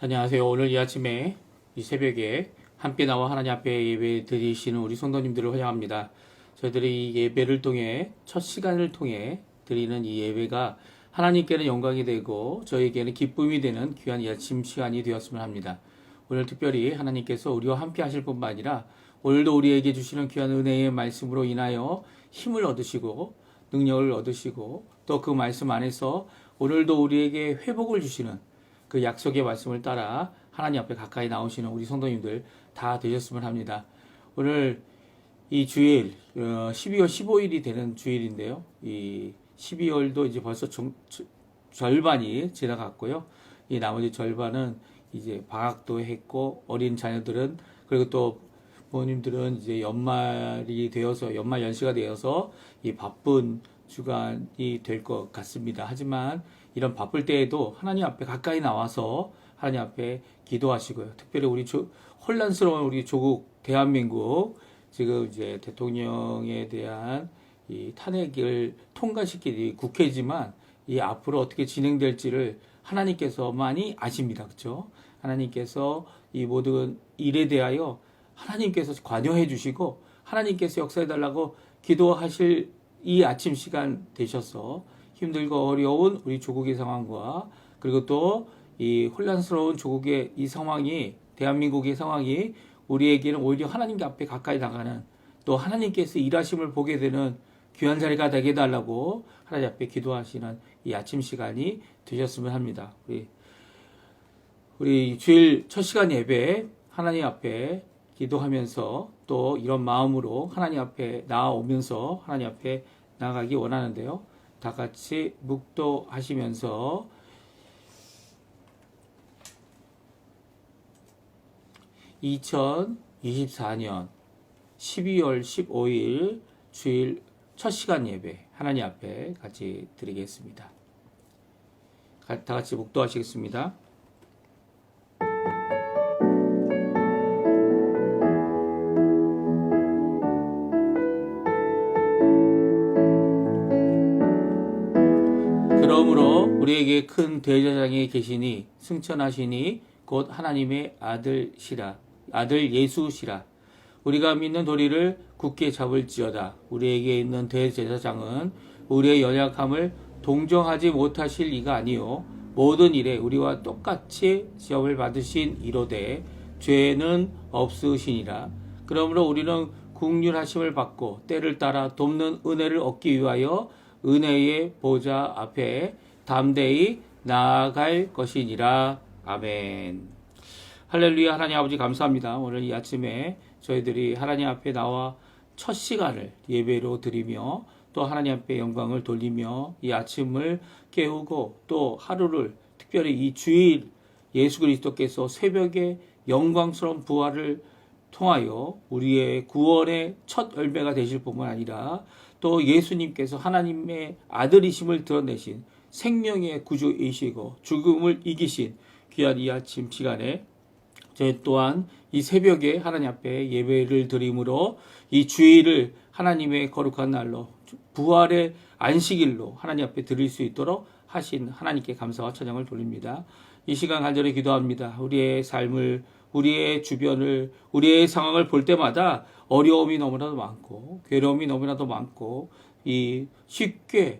안녕하세요. 오늘 이 아침에 이 새벽에 함께 나와 하나님 앞에 예배 드리시는 우리 성도님들을 환영합니다. 저희들이 이 예배를 통해 첫 시간을 통해 드리는 이 예배가 하나님께는 영광이 되고 저에게는 기쁨이 되는 귀한 이 아침 시간이 되었으면 합니다. 오늘 특별히 하나님께서 우리와 함께 하실 뿐만 아니라 오늘도 우리에게 주시는 귀한 은혜의 말씀으로 인하여 힘을 얻으시고 능력을 얻으시고 또 그 말씀 안에서 오늘도 우리에게 회복을 주시는 그 약속의 말씀을 따라 하나님 앞에 가까이 나오시는 우리 성도님들 다 되셨으면 합니다. 오늘 이 주일 12월 15일이 되는 주일인데요. 이 12월도 이제 벌써 절반이 지나갔고요. 이 나머지 절반은 이제 방학도 했고 어린 자녀들은 그리고 또 부모님들은 이제 연말이 되어서 연말 연시가 되어서 이 바쁜 주간이 될 것 같습니다. 하지만 이런 바쁠 때에도 하나님 앞에 가까이 나와서 하나님 앞에 기도하시고요. 특별히 우리 혼란스러운 우리 조국 대한민국 지금 이제 대통령에 대한 이 탄핵을 통과시키기 국회지만 이 앞으로 어떻게 진행될지를 하나님께서만이 아십니다. 그렇죠? 하나님께서 이 모든 일에 대하여 하나님께서 관여해 주시고 하나님께서 역사해 달라고 기도하실 이 아침 시간 되셔서 힘들고 어려운 우리 조국의 상황과 그리고 또 이 혼란스러운 조국의 이 상황이 대한민국의 상황이 우리에게는 오히려 하나님 앞에 가까이 나가는 또 하나님께서 일하심을 보게 되는 귀한 자리가 되게 해달라고 하나님 앞에 기도하시는 이 아침 시간이 되셨으면 합니다. 우리 주일 첫 시간 예배 하나님 앞에 기도하면서 또 이런 마음으로 하나님 앞에 나아오면서 하나님 앞에 나아가기 원하는데요. 다 같이 묵도하시면서 2024년 12월 15일 주일 첫 시간 예배 하나님 앞에 같이 드리겠습니다. 다 같이 묵도하시겠습니다. 그러므로 우리에게 큰 대제사장이 계시니 승천하시니 곧 하나님의 아들 예수시라. 우리가 믿는 도리를 굳게 잡을지어다. 우리에게 있는 대제사장은 우리의 연약함을 동정하지 못하실 이가 아니요 모든 일에 우리와 똑같이 시험을 받으신 이로되 죄는 없으시니라. 그러므로 우리는 긍휼하심을 받고 때를 따라 돕는 은혜를 얻기 위하여 은혜의 보좌 앞에 담대히 나아갈 것이니라. 아멘. 할렐루야. 하나님 아버지 감사합니다. 오늘 이 아침에 저희들이 하나님 앞에 나와 첫 시간을 예배로 드리며 또 하나님 앞에 영광을 돌리며 이 아침을 깨우고 또 하루를 특별히 이 주일 예수 그리스도께서 새벽에 영광스러운 부활을 통하여 우리의 구원의 첫 열매가 되실 뿐만 아니라 또 예수님께서 하나님의 아들이심을 드러내신 생명의 구주이시고 죽음을 이기신 귀한 이 아침 시간에 저희 또한 이 새벽에 하나님 앞에 예배를 드림으로 이 주일을 하나님의 거룩한 날로 부활의 안식일로 하나님 앞에 드릴 수 있도록 하신 하나님께 감사와 찬양을 돌립니다. 이 시간 간절히 기도합니다. 우리의 삶을 우리의 주변을 우리의 상황을 볼 때마다 어려움이 너무나도 많고 괴로움이 너무나도 많고 쉽게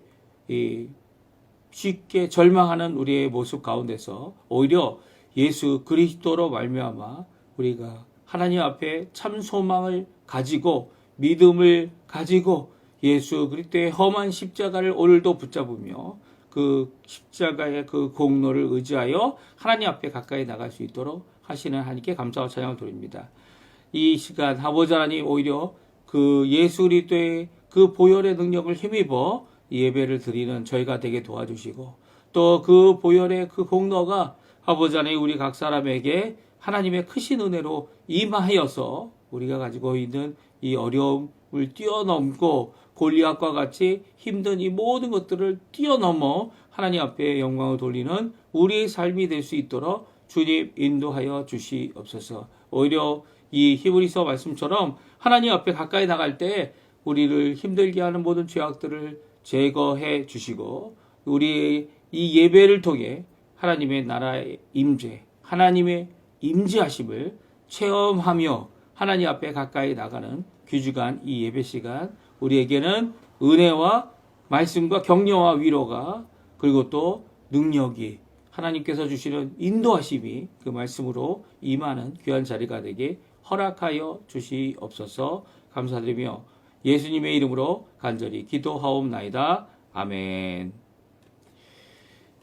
절망하는 우리의 모습 가운데서 오히려 예수 그리스도로 말미암아 우리가 하나님 앞에 참 소망을 가지고 믿음을 가지고 예수 그리스도의 험한 십자가를 오늘도 붙잡으며 그 십자가의 그 공로를 의지하여 하나님 앞에 가까이 나갈 수 있도록 하시는 하나님께 감사와 찬양을 드립니다. 이 시간 아버지 하나님 오히려 그 예수 그리스도의 그 보혈의 능력을 힘입어 예배를 드리는 저희가 되게 도와주시고 또 그 보혈의 그 공로가 아버지 하나님 우리 각 사람에게 하나님의 크신 은혜로 임하여서 우리가 가지고 있는 이 어려움을 뛰어넘고 골리앗과 같이 힘든 이 모든 것들을 뛰어넘어 하나님 앞에 영광을 돌리는 우리의 삶이 될 수 있도록 주님 인도하여 주시옵소서. 오히려 이 히브리서 말씀처럼 하나님 앞에 가까이 나갈 때 우리를 힘들게 하는 모든 죄악들을 제거해 주시고 우리의 이 예배를 통해 하나님의 나라의 임재 하나님의 임재하심을 체험하며 하나님 앞에 가까이 나가는 귀중한 이 예배 시간, 우리에게는 은혜와 말씀과 격려와 위로가, 그리고 또 능력이, 하나님께서 주시는 인도하심이 그 말씀으로 임하는 귀한 자리가 되게 허락하여 주시옵소서. 감사드리며 예수님의 이름으로 간절히 기도하옵나이다. 아멘.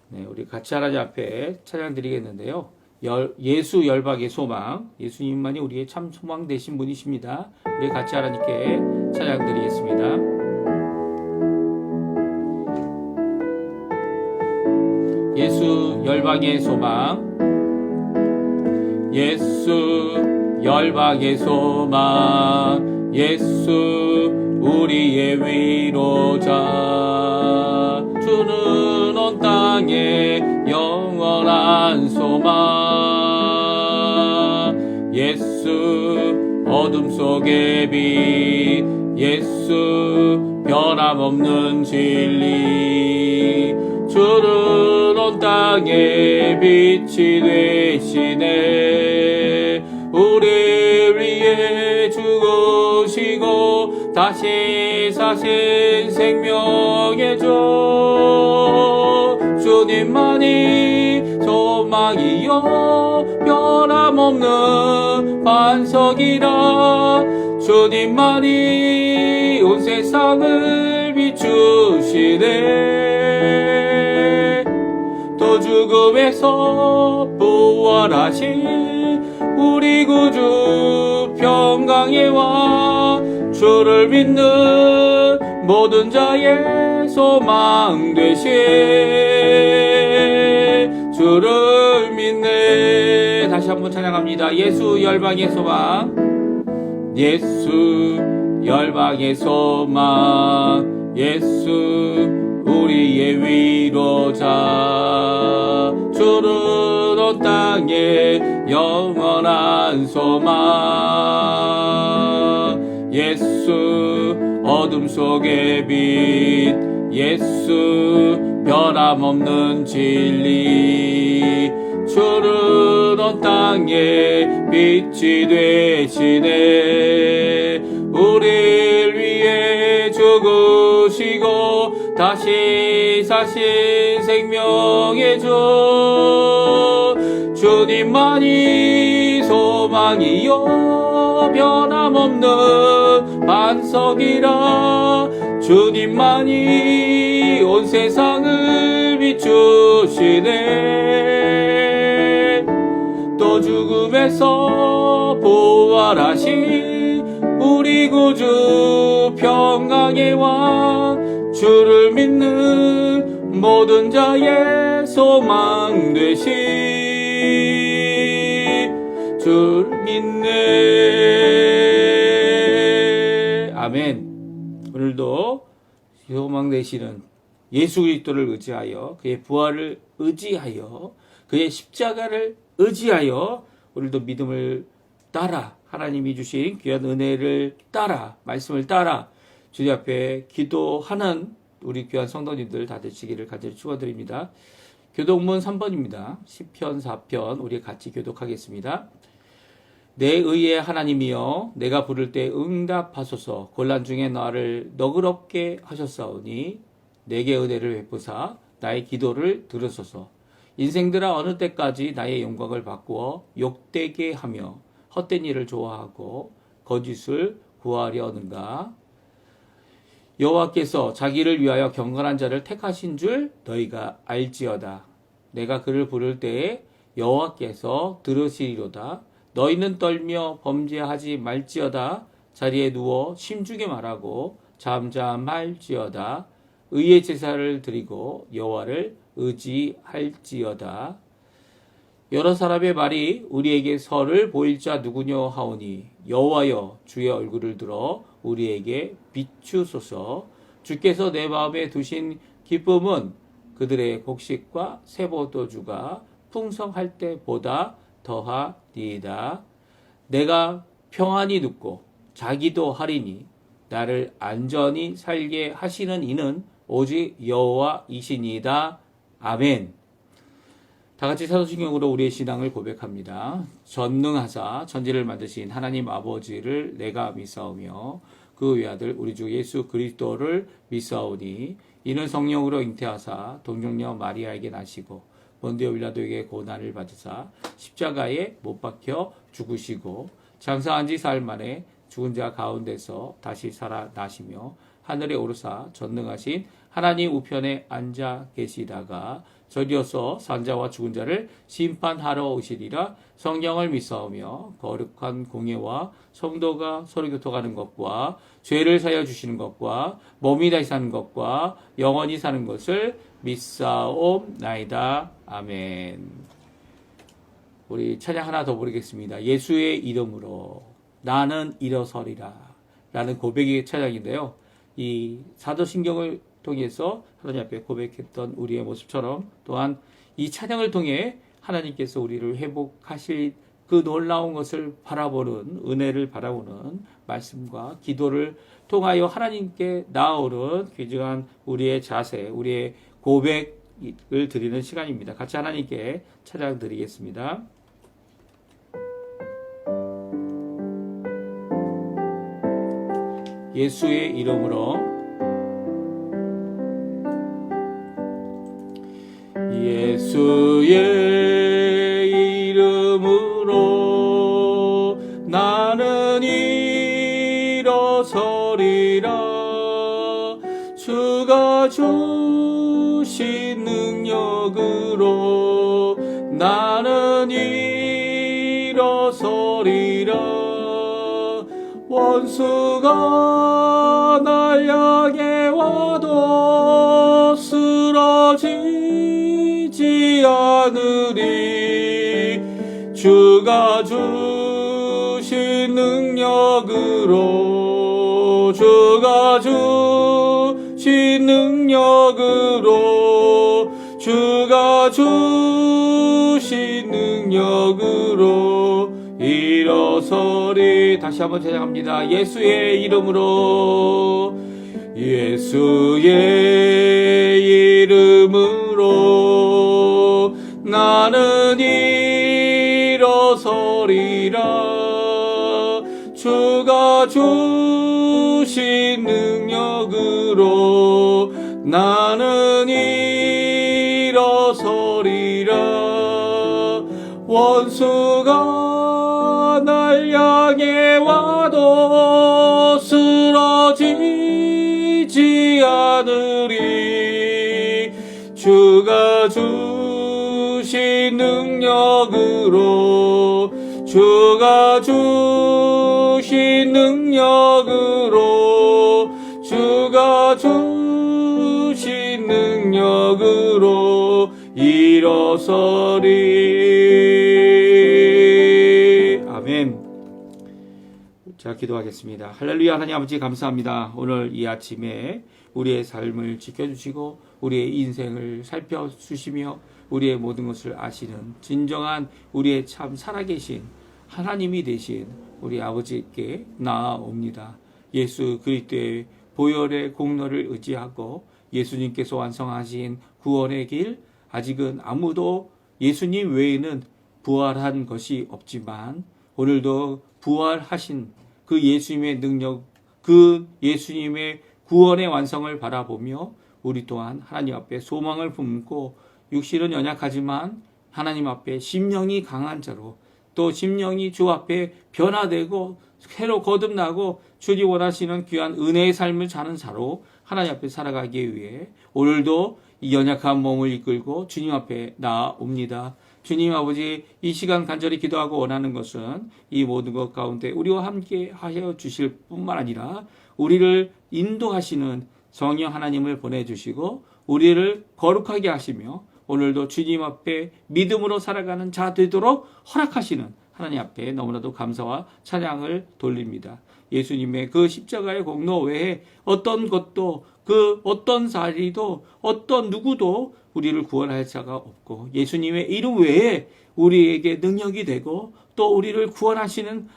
네, 우리 같이 하나님 앞에 찬양 드리겠는데요. 예수 열박의 소망, 예수님만이 우리의 참 소망 되신 분이십니다. 우리 같이 하나님께 찬양 드리겠습니다. 예수 열방의 소망, 예수 열방의 소망, 예수 우리의 위로자, 주는 온 땅에 영원한 소망, 예수 어둠 속의 빛, 예수 변함없는 진리, 주는 온 땅에 빛이 되시네. 우리 위해 죽으시고 다시 사신 생명의 주, 주님만이 소망이요 변함없는 반석이라, 주님만이 온 세상을 비추시네. 또 죽음에서 부활하신 우리 구주 평강의 왕, 주를 믿는 모든 자의 소망 되신, 주를 믿네. 다시 한번 찬양합니다. 예수 열방의 소망, 예수 열방의 소망, 예수 우리의 위로자, 주는 온 땅에 영원한 소망, 예수 어둠 속의 빛, 예수 변함없는 진리, 주는 온 땅에 빛이 되시네. 우릴 위해 죽으시고 다시 사신 생명의 주, 주님만이 소망이요 변함없는 반석이라, 주님만이 온 세상을 비추시네. 또 죽음에서 부활하신 우리 구주 평강의 왕, 주를 믿는 모든 자의 소망 되신, 주를 믿네. 아멘. 오늘도 소망 되시는 예수 그리스도를 의지하여, 그의 부활을 의지하여, 그의 십자가를 의지하여 오늘도 믿음을 따라, 하나님이 주신 귀한 은혜를 따라, 말씀을 따라 주님 앞에 기도하는 우리 귀한 성도님들 다 되시기를 간절히 축원드립니다. 교독문 3번입니다. 시편 4편 우리 같이 교독하겠습니다. 내 의의 하나님이여, 내가 부를 때 응답하소서. 곤란 중에 나를 너그럽게 하셨사오니 내게 은혜를 베푸사 나의 기도를 들으소서. 인생들아, 어느 때까지 나의 영광을 바꾸어 욕되게 하며 헛된 일을 좋아하고 거짓을 구하려는가? 여호와께서 자기를 위하여 경건한 자를 택하신 줄 너희가 알지어다. 내가 그를 부를 때에 여호와께서 들으시리로다. 너희는 떨며 범죄하지 말지어다. 자리에 누워 심중에 말하고 잠잠할지어다. 의의 제사를 드리고 여호와를 의지할지어다. 여러 사람의 말이 우리에게 설을 보일 자 누구냐 하오니, 여호와여 주의 얼굴을 들어 우리에게 비추소서. 주께서 내 마음에 두신 기쁨은 그들의 곡식과 세포도주가 풍성할 때보다 더하리이다. 내가 평안히 눕고 자기도 하리니 나를 안전히 살게 하시는 이는 오직 여호와이시니이다. 아멘. 다 같이 사도신경으로 우리의 신앙을 고백합니다. 전능하사 천지를 만드신 하나님 아버지를 내가 믿사오며 그 외아들 우리 주 예수 그리스도를 믿사오니 이는 성령으로 잉태하사 동정녀 마리아에게 나시고 본디오 빌라도에게 고난을 받으사 십자가에 못 박혀 죽으시고 장사한 지 사흘 만에 죽은 자 가운데서 다시 살아나시며 하늘에 오르사 전능하신 하나님 우편에 앉아 계시다가 저리어서 산자와 죽은 자를 심판하러 오시리라. 성경을 믿사오며 거룩한 공예와 성도가 서로 교통하는 것과 죄를 사여 주시는 것과 몸이 다시 사는 것과 영원히 사는 것을 믿사옵나이다. 아멘. 우리 찬양 하나 더 부르겠습니다. 예수의 이름으로 나는 일어서리라 라는 고백의 찬양인데요. 이 사도신경을 통해서 하나님 앞에 고백했던 우리의 모습처럼 또한 이 찬양을 통해 하나님께서 우리를 회복하실 그 놀라운 것을 바라보는 은혜를 바라보는 말씀과 기도를 통하여 하나님께 나아오는 귀중한 우리의 자세, 우리의 고백을 드리는 시간입니다. 같이 하나님께 찬양 드리겠습니다. 예수의 이름으로 예수의 이름으로 나는 일어서리라. 주가 주신 능력으로 나는 일어서리라. 원수가 날 향해 와도 쓰러지지 않으리. 주가 주신 능력으로 주가 주신 능력으로 주가 주신 능력으로 일어서리. 다시 한번 찬양합니다. 예수의 이름으로 예수의 이름으로 나는 일어서리라. 주가 주신 능력으로 나는 일어서리라. 원수가 날 향해 와도 쓰러지지 않으리. 주가 주신 능력으로 주가 주신 능력으로 주가 주신 능력으로 일어서리. 아멘. 자, 기도하겠습니다. 할렐루야. 하나님 아버지 감사합니다. 오늘 이 아침에 우리의 삶을 지켜주시고 우리의 인생을 살펴주시며 우리의 모든 것을 아시는 진정한 우리의 참 살아계신 하나님이 되신 우리 아버지께 나아옵니다. 예수 그리스도의 보혈의 공로를 의지하고 예수님께서 완성하신 구원의 길, 아직은 아무도 예수님 외에는 부활한 것이 없지만 오늘도 부활하신 그 예수님의 능력, 그 예수님의 구원의 완성을 바라보며 우리 또한 하나님 앞에 소망을 품고 육신은 연약하지만 하나님 앞에 심령이 강한 자로 또 심령이 주 앞에 변화되고 새로 거듭나고 주님 원하시는 귀한 은혜의 삶을 사는 자로 하나님 앞에 살아가기 위해 오늘도 이 연약한 몸을 이끌고 주님 앞에 나아옵니다. 주님 아버지, 이 시간 간절히 기도하고 원하는 것은 이 모든 것 가운데 우리와 함께 하여 주실 뿐만 아니라 우리를 인도하시는 성령 하나님을 보내주시고 우리를 거룩하게 하시며 오늘도 주님 앞에 믿음으로 살아가는 자 되도록 허락하시는 하나님 앞에 너무나도 감사와 찬양을 돌립니다. 예수님의 그 십자가의 공로 외에 어떤 것도 그 어떤 자리도 어떤 누구도 우리를 구원할 자가 없고 예수님의 이름 외에 우리에게 능력이 되고 또 우리를 구원하시는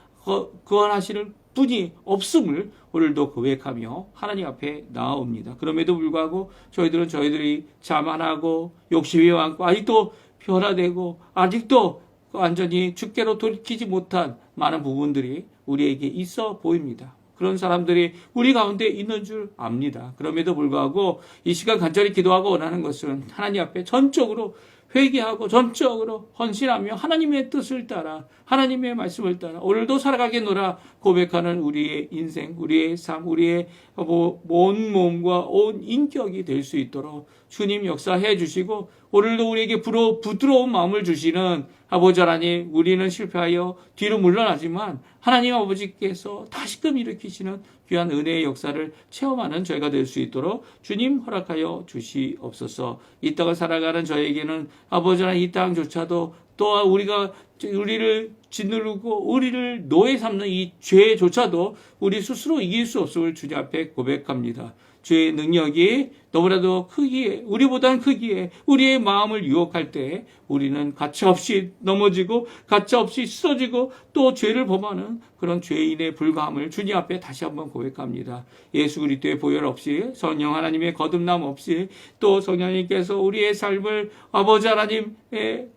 분이 없음을 오늘도 고백하며 하나님 앞에 나아옵니다. 그럼에도 불구하고 저희들이 자만하고 욕심이 많고 아직도 변화되고 아직도 완전히 주께로 돌이키지 못한 많은 부분들이 우리에게 있어 보입니다. 그런 사람들이 우리 가운데 있는 줄 압니다. 그럼에도 불구하고 이 시간 간절히 기도하고 원하는 것은 하나님 앞에 전적으로 회개하고 전적으로 헌신하며 하나님의 뜻을 따라 하나님의 말씀을 따라 오늘도 살아가겠노라 고백하는 우리의 인생, 우리의 삶, 우리의 온 몸과 온 인격이 될 수 있도록 주님 역사해 주시고 오늘도 우리에게 부드러운 마음을 주시는 아버지 하나님, 우리는 실패하여 뒤로 물러나지만 하나님 아버지께서 다시금 일으키시는 귀한 은혜의 역사를 체험하는 저희가 될 수 있도록 주님 허락하여 주시옵소서. 이 땅을 살아가는 저에게는 아버지 하나님 이 땅조차도 또한 우리를 짓누르고 우리를 노예 삼는 이 죄조차도 우리 스스로 이길 수 없음을 주님 앞에 고백합니다. 죄의 능력이 너무나도 크기에 우리보다는 크기에 우리의 마음을 유혹할 때 우리는 가차없이 넘어지고 가차없이 쓰러지고 또 죄를 범하는 그런 죄인의 불과함을 주님 앞에 다시 한번 고백합니다. 예수 그리스도의 보혈 없이 성령 하나님의 거듭남 없이 또 성령님께서 우리의 삶을 아버지 하나님의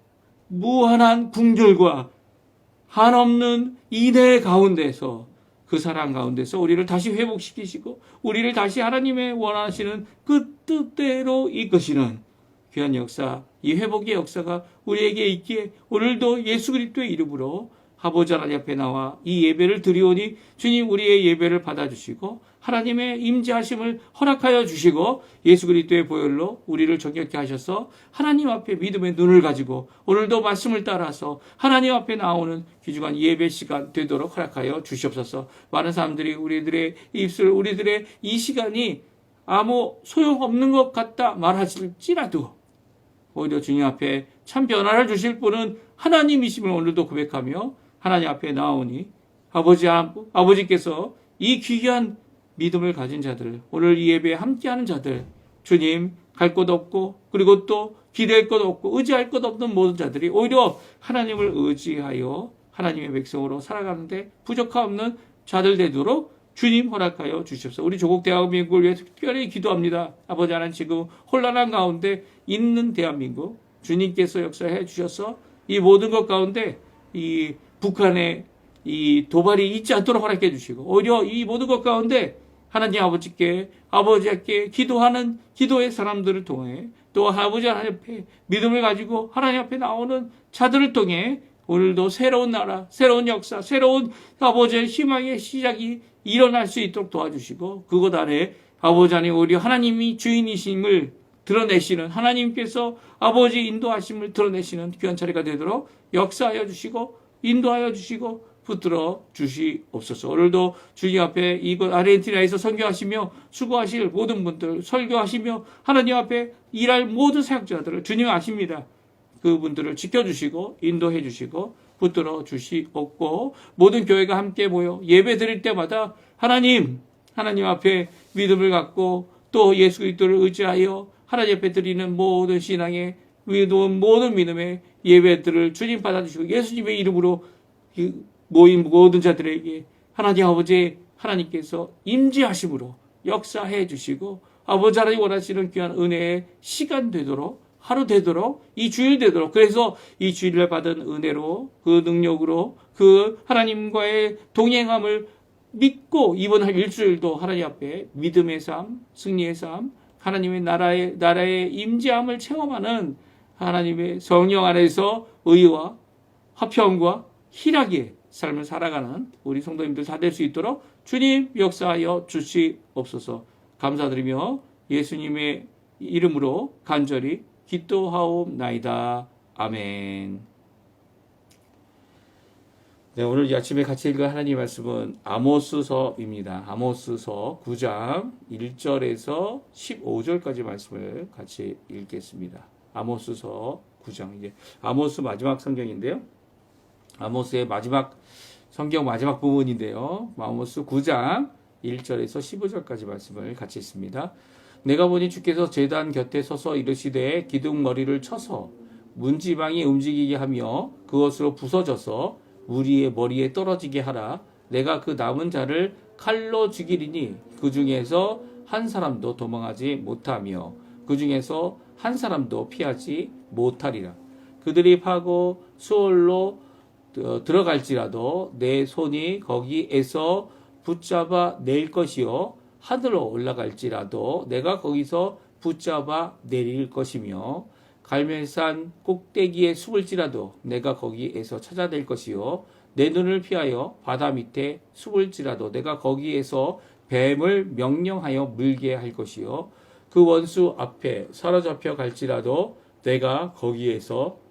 무한한 궁절과 한없는 인애 가운데서 그 사랑 가운데서 우리를 다시 회복시키시고 우리를 다시 하나님의 원하시는 그 뜻대로 이끄시는 귀한 역사, 이 회복의 역사가 우리에게 있기에 오늘도 예수 그리스도의 이름으로 아버지 하나님 앞에 나와 이 예배를 드리오니 주님 우리의 예배를 받아주시고 하나님의 임재하심을 허락하여 주시고 예수 그리스도의 보혈로 우리를 정결케 하셔서 하나님 앞에 믿음의 눈을 가지고 오늘도 말씀을 따라서 하나님 앞에 나오는 귀중한 예배 시간 되도록 허락하여 주시옵소서. 많은 사람들이 우리들의 입술, 우리들의 이 시간이 아무 소용없는 것 같다 말하실지라도 오히려 주님 앞에 참 변화를 주실 분은 하나님이심을 오늘도 고백하며 하나님 앞에 나오니 아버지께서 이 귀한 믿음을 가진 자들, 오늘 이 예배에 함께하는 자들, 주님 갈 곳 없고 그리고 또 기댈 것 없고 의지할 것 없는 모든 자들이 오히려 하나님을 의지하여 하나님의 백성으로 살아가는데 부족함 없는 자들 되도록 주님 허락하여 주십시오. 우리 조국 대한민국을 위해 특별히 기도합니다. 아버지 하나님 지금 혼란한 가운데 있는 대한민국 주님께서 역사해 주셔서 이 모든 것 가운데 이 북한의 이 도발이 있지 않도록 허락해 주시고 오히려 이 모든 것 가운데 하나님 아버지께 기도하는 기도의 사람들을 통해 또 아버지 하나님 앞에 믿음을 가지고 하나님 앞에 나오는 자들을 통해 오늘도 새로운 나라, 새로운 역사, 새로운 아버지의 희망의 시작이 일어날 수 있도록 도와주시고 그것 안에 아버지 하나님 오히려 하나님이 주인이심을 드러내시는 하나님께서 아버지 인도하심을 드러내시는 귀한 자리가 되도록 역사하여 주시고 인도하여 주시고 붙들어 주시옵소서. 오늘도 주님 앞에 이곳 아르헨티나에서 선교하시며 수고하실 모든 분들 설교하시며 하나님 앞에 일할 모든 사역자들을 주님 아십니다. 그분들을 지켜주시고 인도해 주시고 붙들어 주시옵고 모든 교회가 함께 모여 예배 드릴 때마다 하나님 앞에 믿음을 갖고 또 예수 그리스도를 의지하여 하나님 앞에 드리는 모든 신앙의 모든 믿음의 예배들을 주님 받아주시고 예수님의 이름으로 모인 모든 자들에게 하나님 아버지 하나님께서 임재하심으로 역사해 주시고 아버지 하나님 원하시는 귀한 은혜의 시간 되도록 하루 되도록 이 주일 되도록 그래서 이 주일을 받은 은혜로 그 능력으로 그 하나님과의 동행함을 믿고 이번 일주일도 하나님 앞에 믿음의 삶, 승리의 삶, 하나님의 나라의 임재함을 체험하는 하나님의 성령 안에서 의와 화평과 희락의 삶을 살아가는 우리 성도님들 다 될 수 있도록 주님 역사하여 주시옵소서. 감사드리며 예수님의 이름으로 간절히 기도하옵나이다. 아멘. 네, 오늘 이 아침에 같이 읽을 하나님 말씀은 아모스서입니다. 아모스서 9장 1절에서 15절까지 말씀을 같이 읽겠습니다. 아모스서 9장 이제 아모스 마지막 성경인데요. 아모스의 성경 마지막 부분인데요. 아모스 9장 1절에서 15절까지 말씀을 같이 읽습니다. 내가 보니 주께서 제단 곁에 서서 이르시되 기둥머리를 쳐서 문지방이 움직이게 하며 그것으로 부서져서 우리의 머리에 떨어지게 하라. 내가 그 남은 자를 칼로 죽이리니 그 중에서 한 사람도 도망하지 못하며 그 중에서 한 사람도 피하지 못하리라. 그들이 파고 수월로 들어갈지라도 내 손이 거기에서 붙잡아 낼 것이요 하늘로 올라갈지라도 내가 거기서 붙잡아 내릴 것이며 갈멜산 꼭대기에 숨을지라도 내가 거기에서 찾아낼 것이요 내 눈을 피하여 바다 밑에 숨을지라도 내가 거기에서 뱀을 명령하여 물게 할 것이요 그 원수 앞에 사로잡혀 갈지라도 내가 거기에서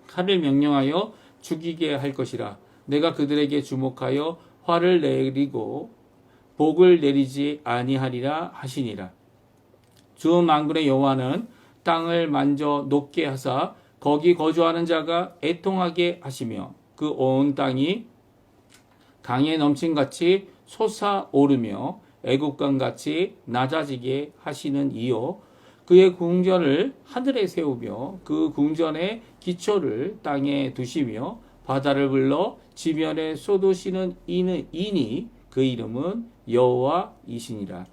칼을 명령하여 죽이게 할 것이라 내가 그들에게 주목하여 화를 내리고 복을 내리지 아니하리라 하시니라. 주 만군의 여호와는 땅을 만져 높게 하사 거기 거주하는 자가 애통하게 하시며 그 온 땅이 강에 넘친같이 솟아오르며 애국강같이 낮아지게 하시는 이요 그의 궁전을 하늘에 세우며 그 궁전의 기초를 땅에 두시며 바다를 불러 지면에 쏟으시는 이니 그 이름은 여호와이시니라.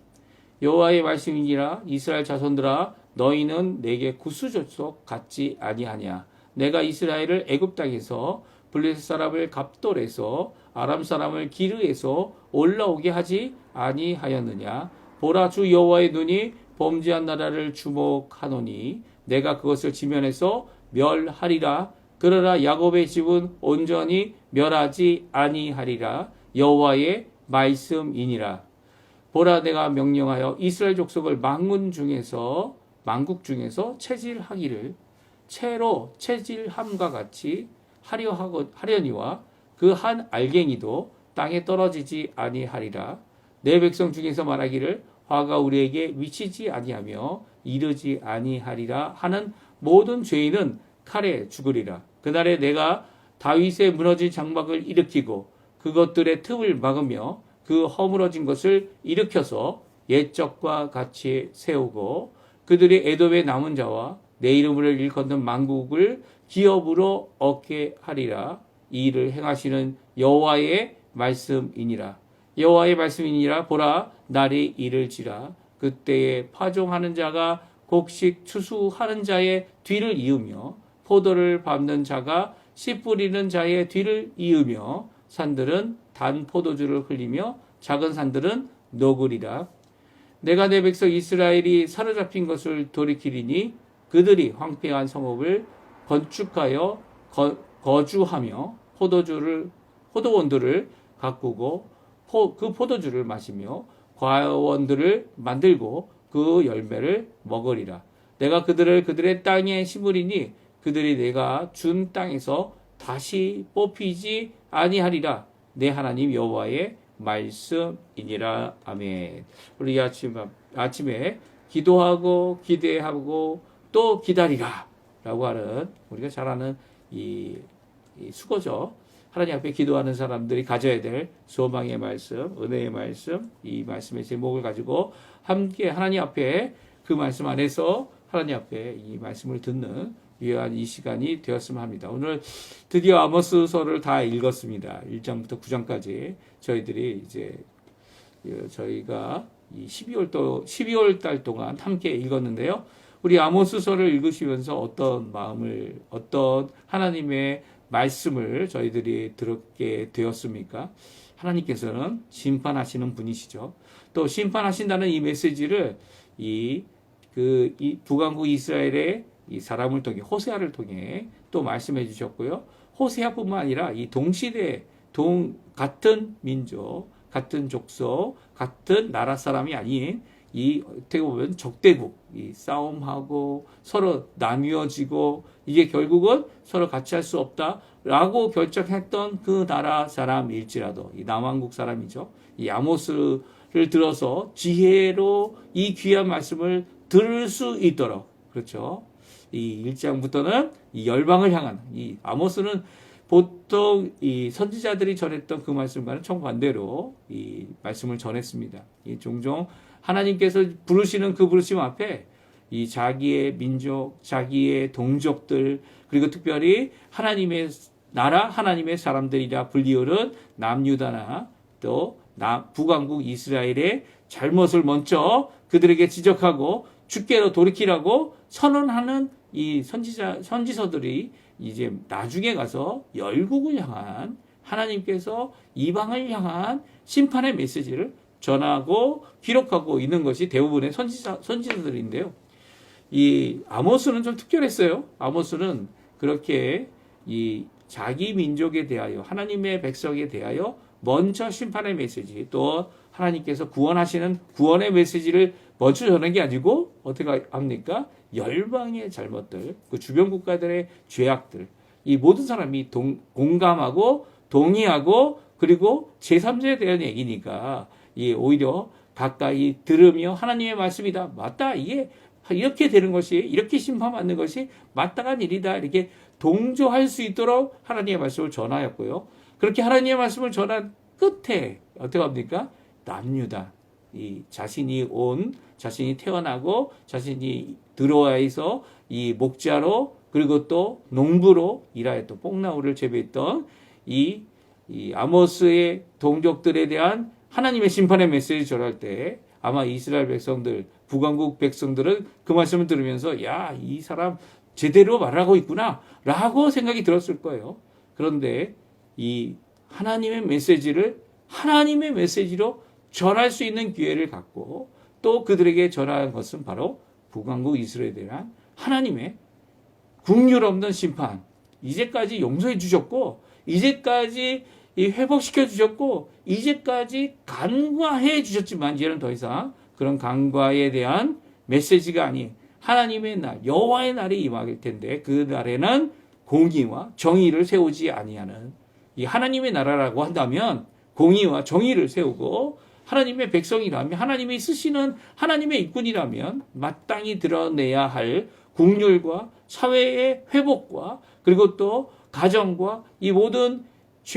여호와의 말씀이니라. 이스라엘 자손들아 너희는 내게 구수족속 같지 아니하냐. 내가 이스라엘을 애굽 땅에서 블레셋 사람을 갑돌에서 아람 사람을 기르에서 올라오게 하지 아니하였느냐. 보라 주 여호와의 눈이 범죄한 나라를 주목하노니 내가 그것을 지면에서 멸하리라. 그러나 야곱의 집은 온전히 멸하지 아니하리라. 여호와의 말씀이니라. 보라 내가 명령하여 이스라엘 족속을 만국 중에서 체질하기를 채로 체질함과 같이 하려니와 그 한 알갱이도 땅에 떨어지지 아니하리라. 내 백성 중에서 말하기를 화가 우리에게 미치지 아니하며 이르지 아니하리라 하는 모든 죄인은 칼에 죽으리라. 그날에 내가 다윗의 무너진 장막을 일으키고 그것들의 틈을 막으며 그 허물어진 것을 일으켜서 옛적과 같이 세우고 그들이 에돔의 남은 자와 내 이름을 일컫는 만국을 기업으로 얻게 하리라. 이 일을 행하시는 여호와의 말씀이니라. 여호와의 말씀이니라. 보라 날이 이를지라. 그때에 파종하는 자가 곡식 추수하는 자의 뒤를 이으며 포도를 밟는 자가 씨 뿌리는 자의 뒤를 이으며 산들은 단 포도주를 흘리며 작은 산들은 녹으리라. 내가 내 백성 이스라엘이 사로잡힌 것을 돌이키리니 그들이 황폐한 성읍을 건축하여 거주하며 포도원들을 가꾸고 그 포도주를 마시며 과원들을 만들고 그 열매를 먹으리라. 내가 그들의 땅에 심으리니 그들이 내가 준 땅에서 다시 뽑히지 아니하리라. 내 하나님 여호와의 말씀이니라. 아멘. 우리 아침에 기도하고 기대하고 또 기다리라 라고 하는 우리가 잘 아는 이 수고죠. 하나님 앞에 기도하는 사람들이 가져야 될 소망의 말씀, 은혜의 말씀, 이 말씀의 제목을 가지고 함께 하나님 앞에 그 말씀 안에서 하나님 앞에 이 말씀을 듣는 귀한 이 시간이 되었으면 합니다. 오늘 드디어 아모스서를 다 읽었습니다. 1장부터 9장까지 저희가 이 12월 달 동안 함께 읽었는데요. 우리 아모스서를 읽으시면서 어떤 하나님의 말씀을 저희들이 들었게 되었습니까? 하나님께서는 심판하시는 분이시죠. 또 심판하신다는 이 메시지를 이 북왕국 이스라엘의 이 사람을 통해 호세아를 통해 또 말씀해 주셨고요. 호세아뿐만 아니라 이 동시대 같은 민족, 같은 족속, 같은 나라 사람이 아닌 이 어떻게 보면 적대국, 이 싸움하고 서로 나뉘어지고 이게 결국은 서로 같이 할 수 없다라고 결정했던 그 나라 사람일지라도 이 남왕국 사람이죠. 이 아모스를 들어서 지혜로 이 귀한 말씀을 들을 수 있도록 그렇죠. 이 1장부터는 이 열방을 향한 이 아모스는 보통 이 선지자들이 전했던 그 말씀과는 정반대로 이 말씀을 전했습니다. 이 종종 하나님께서 부르시는 그 부르심 앞에 이 자기의 민족, 자기의 동족들 그리고 특별히 하나님의 나라, 하나님의 사람들이라 불리우는 남유다나 또 북왕국 이스라엘의 잘못을 먼저 그들에게 지적하고 주께로 돌이키라고 선언하는 이 선지서들이 이제 나중에 가서 열국을 향한 하나님께서 이방을 향한 심판의 메시지를 전하고 기록하고 있는 것이 대부분의 선지자들인데요. 이 아모스는 좀 특별했어요. 아모스는 그렇게 이 자기 민족에 대하여 하나님의 백성에 대하여 먼저 심판의 메시지 또 하나님께서 구원하시는 구원의 메시지를 먼저 전하는 게 아니고 어떻게 합니까? 열방의 잘못들, 그 주변 국가들의 죄악들, 이 모든 사람이 공감하고 동의하고 그리고 제3자에 대한 얘기니까 이 오히려 가까이 들으며 하나님의 말씀이다. 맞다. 이게 이렇게 되는 것이 이렇게 심판받는 것이 마땅한 일이다. 이렇게 동조할 수 있도록 하나님의 말씀을 전하였고요. 그렇게 하나님의 말씀을 전한 끝에 어떻게 합니까? 남유다. 이 자신이 태어나고 자신이 들어와서 이 목자로 그리고 또 농부로 일하였던 뽕나무를 재배했던 이 아모스의 동족들에 대한 하나님의 심판의 메시지를 전할 때 아마 이스라엘 백성들, 북왕국 백성들은 그 말씀을 들으면서 야, 이 사람 제대로 말하고 있구나 라고 생각이 들었을 거예요. 그런데 이 하나님의 메시지를 하나님의 메시지로 전할 수 있는 기회를 갖고 또 그들에게 전한 것은 바로 북왕국 이스라엘에 대한 하나님의 긍휼 없는 심판. 이제까지 용서해 주셨고 이제까지 회복시켜 주셨고 이제까지 간과해 주셨지만 이제는 더 이상 그런 간과에 대한 메시지가 아닌 하나님의 날, 여호와의 날이 임할 텐데 그 날에는 공의와 정의를 세우지 아니하는 이 하나님의 나라라고 한다면 공의와 정의를 세우고 하나님의 백성이라면 하나님이 쓰시는 하나님의 일꾼이라면 마땅히 드러내야 할 긍휼과 사회의 회복과 그리고 또 가정과 이 모든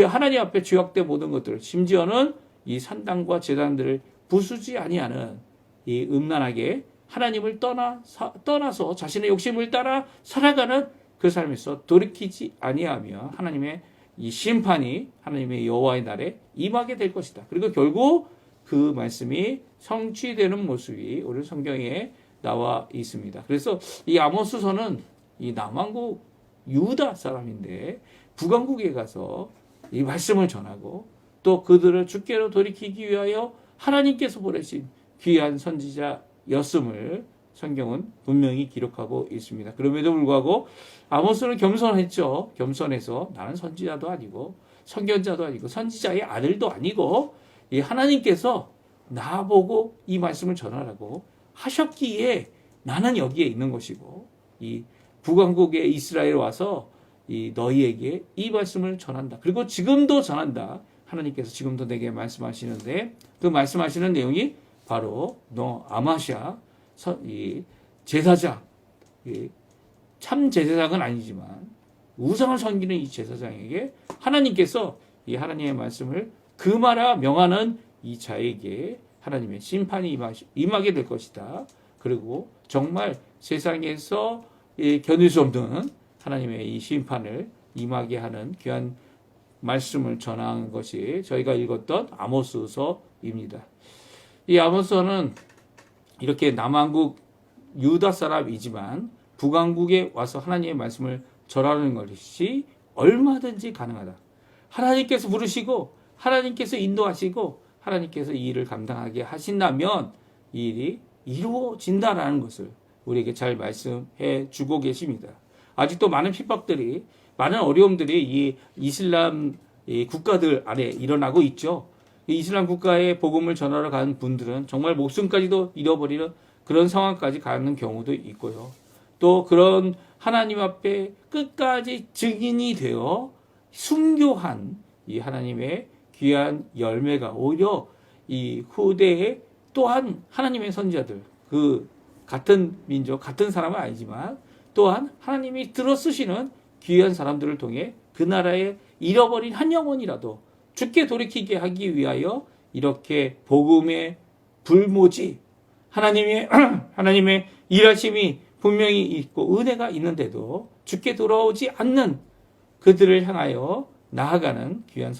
하나님 앞에 죄악된 모든 것들 심지어는 이 산당과 제단들을 부수지 아니하는 이 음란하게 하나님을 떠나서 자신의 욕심을 따라 살아가는 그 삶에서 돌이키지 아니하며 하나님의 이 심판이 하나님의 여호와의 날에 임하게 될 것이다. 그리고 결국 그 말씀이 성취되는 모습이 오늘 성경에 나와 있습니다. 그래서 이 아모스서는 이 남왕국 유다 사람인데 북왕국에 가서 이 말씀을 전하고 또 그들을 주께로 돌이키기 위하여 하나님께서 보내신 귀한 선지자였음을 성경은 분명히 기록하고 있습니다. 그럼에도 불구하고 아모스는 겸손했죠. 겸손해서 나는 선지자도 아니고 선견자도 아니고 선지자의 아들도 아니고 이 하나님께서 나보고 이 말씀을 전하라고 하셨기에 나는 여기에 있는 것이고 이 북왕국에 이스라엘에 와서 이 너희에게 이 말씀을 전한다. 그리고 지금도 전한다. 하나님께서 지금도 내게 말씀하시는데 그 말씀하시는 내용이 바로 너 아마샤 이 제사장 참 제사장은 아니지만 우상을 섬기는 이 제사장에게 하나님께서 이 하나님의 말씀을 금하라 명하는 이 자에게 하나님의 심판이 임하게 될 것이다. 그리고 정말 세상에서 견딜 수 없는 하나님의 이 심판을 임하게 하는 귀한 말씀을 전한 것이 저희가 읽었던 아모스서입니다. 이 아모스서는 이렇게 남왕국 유다 사람이지만 북왕국에 와서 하나님의 말씀을 전하는 것이 얼마든지 가능하다. 하나님께서 부르시고 하나님께서 인도하시고 하나님께서 이 일을 감당하게 하신다면 이 일이 이루어진다라는 것을 우리에게 잘 말씀해 주고 계십니다. 아직도 많은 핍박들이 많은 어려움들이 이 이슬람 국가들 안에 일어나고 있죠. 이 이슬람 국가에 복음을 전하러 가는 분들은 정말 목숨까지도 잃어버리는 그런 상황까지 가는 경우도 있고요. 또 그런 하나님 앞에 끝까지 증인이 되어 순교한 이 하나님의 귀한 열매가 오히려 이 후대에 또한 하나님의 선지자들, 그 같은 민족, 같은 사람은 아니지만 또한 하나님이 들어쓰시는 귀한 사람들을 통해 그 나라에 잃어버린 한 영혼이라도 죽게 돌이키게 하기 위하여 이렇게 복음의 불모지 하나님의 일하심이 분명히 있고 은혜가 있는데도 죽게 돌아오지 않는 그들을 향하여 나아가는 귀한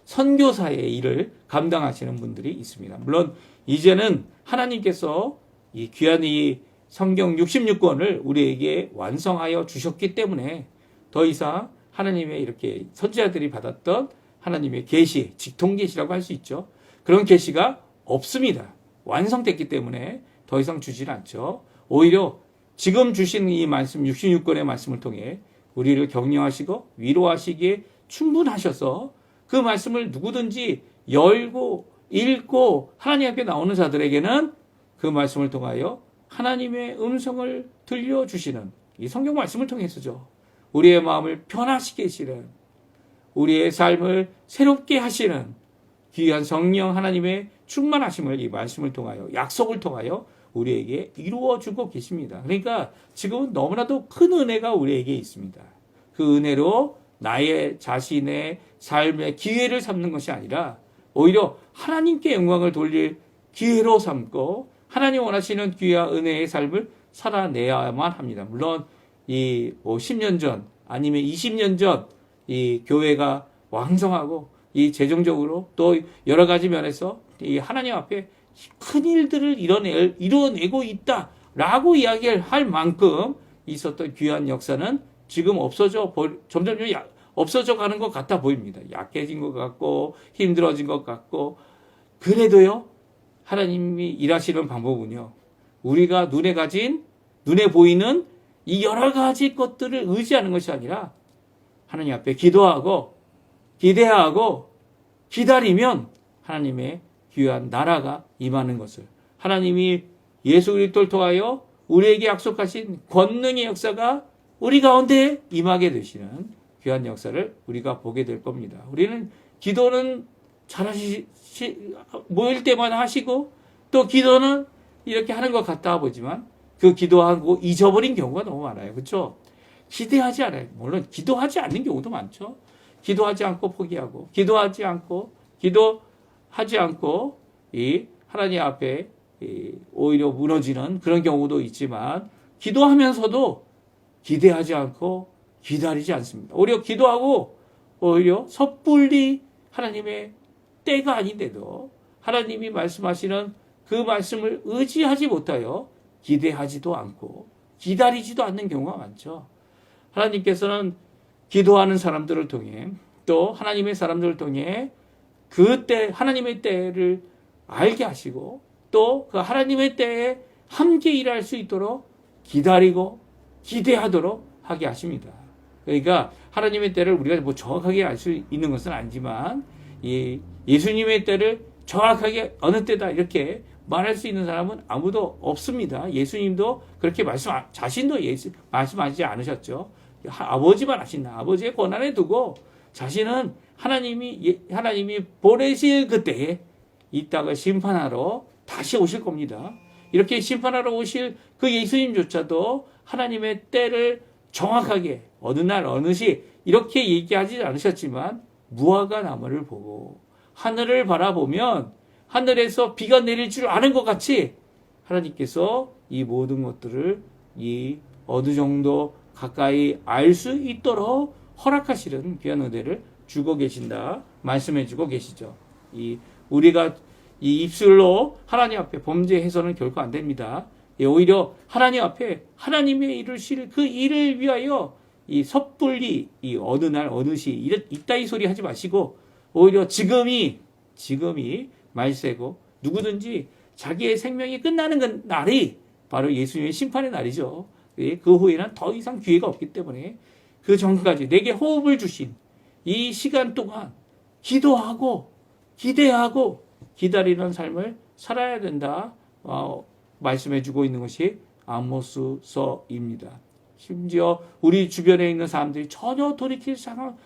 선교사의 일을 감당하시는 분들이 있습니다. 물론 이제는 하나님께서 이 귀한 이 성경 66권을 우리에게 완성하여 주셨기 때문에 더 이상 하나님의 이렇게 선지자들이 받았던 하나님의 계시, 직통계시라고 할 수 있죠. 그런 계시가 없습니다. 완성됐기 때문에 더 이상 주질 않죠. 오히려 지금 주신 이 말씀 66권의 말씀을 통해 우리를 격려하시고 위로하시기에 충분하셔서 그 말씀을 누구든지 열고 읽고 하나님 앞에 나오는 자들에게는 그 말씀을 통하여 하나님의 음성을 들려주시는 이 성경 말씀을 통해서죠. 우리의 마음을 변화시키게 하시는, 우리의 삶을 새롭게 하시는 귀한 성령 하나님의 충만하심을 이 말씀을 통하여, 약속을 통하여 우리에게 이루어주고 계십니다. 그러니까 지금은 너무나도 큰 은혜가 우리에게 있습니다. 그 은혜로 나의 자신의 삶의 기회를 삼는 것이 아니라 오히려 하나님께 영광을 돌릴 기회로 삼고 하나님 원하시는 귀한 은혜의 삶을 살아내야만 합니다. 물론 이 10년 전 아니면 20년 전 이 교회가 왕성하고 이 재정적으로 또 여러 가지 면에서 이 하나님 앞에 큰 일들을 이뤄내고 있다라고 이야기를 할 만큼 있었던 귀한 역사는 지금 점점 없어져 가는 것 같아 보입니다. 약해진 것 같고 힘들어진 것 같고, 그래도요 하나님이 일하시는 방법은요 우리가 눈에 보이는 이 여러 가지 것들을 의지하는 것이 아니라 하나님 앞에 기도하고 기대하고 기다리면 하나님의 귀한 나라가 임하는 것을, 하나님이 예수 그리스도를 통하여 우리에게 약속하신 권능의 역사가 우리 가운데 임하게 되시는 귀한 역사를 우리가 보게 될 겁니다. 우리는 기도는 모일 때마다 하시고 또 기도는 이렇게 하는 것 같다 보지만 그 기도하고 잊어버린 경우가 너무 많아요. 그렇죠? 기대하지 않아요. 물론 기도하지 않는 경우도 많죠. 기도하지 않고 포기하고 기도하지 않고 이 하나님 앞에 오히려 무너지는 그런 경우도 있지만, 기도하면서도 기대하지 않고 기다리지 않습니다. 오히려 기도하고 오히려 섣불리 하나님의 때가 아닌데도 하나님이 말씀하시는 그 말씀을 의지하지 못하여 기대하지도 않고 기다리지도 않는 경우가 많죠. 하나님께서는 기도하는 사람들을 통해 또 하나님의 사람들을 통해 그 때 하나님의 때를 알게 하시고 또 그 하나님의 때에 함께 일할 수 있도록 기다리고 기대하도록 하게 하십니다. 그러니까 하나님의 때를 우리가 뭐 정확하게 알 수 있는 것은 아니지만 예수님의 때를 정확하게 어느 때다 이렇게 말할 수 있는 사람은 아무도 없습니다. 예수님도 그렇게 자신도 말씀하지 않으셨죠. 아버지만 하신다. 아버지의 권한에 두고 자신은 하나님이 보내실 그때에 이 땅을 심판하러 다시 오실 겁니다. 이렇게 심판하러 오실 그 예수님조차도 하나님의 때를 정확하게 어느 날 어느 시 이렇게 얘기하지 않으셨지만, 무화과 나무를 보고 하늘을 바라보면 하늘에서 비가 내릴 줄 아는 것 같이 하나님께서 이 모든 것들을 어느 정도 가까이 알 수 있도록 허락하시는 귀한 은혜를 주고 계신다 말씀해 주고 계시죠. 우리가 이 입술로 하나님 앞에 범죄해서는 결코 안 됩니다. 오히려 하나님 앞에 하나님의 이루실 그 일을 위하여 섣불리 어느 날 어느 시 이따위 소리 하지 마시고 오히려 지금이 말세고 누구든지 자기의 생명이 끝나는 날이 바로 예수님의 심판의 날이죠. 그 후에는 더 이상 기회가 없기 때문에 그 전까지 내게 호흡을 주신 이 시간 동안 기도하고 기대하고 기다리는 삶을 살아야 된다 말씀해 주고 있는 것이 아모스서입니다. 심지어 우리 주변에 있는 사람들이 전혀 돌이킬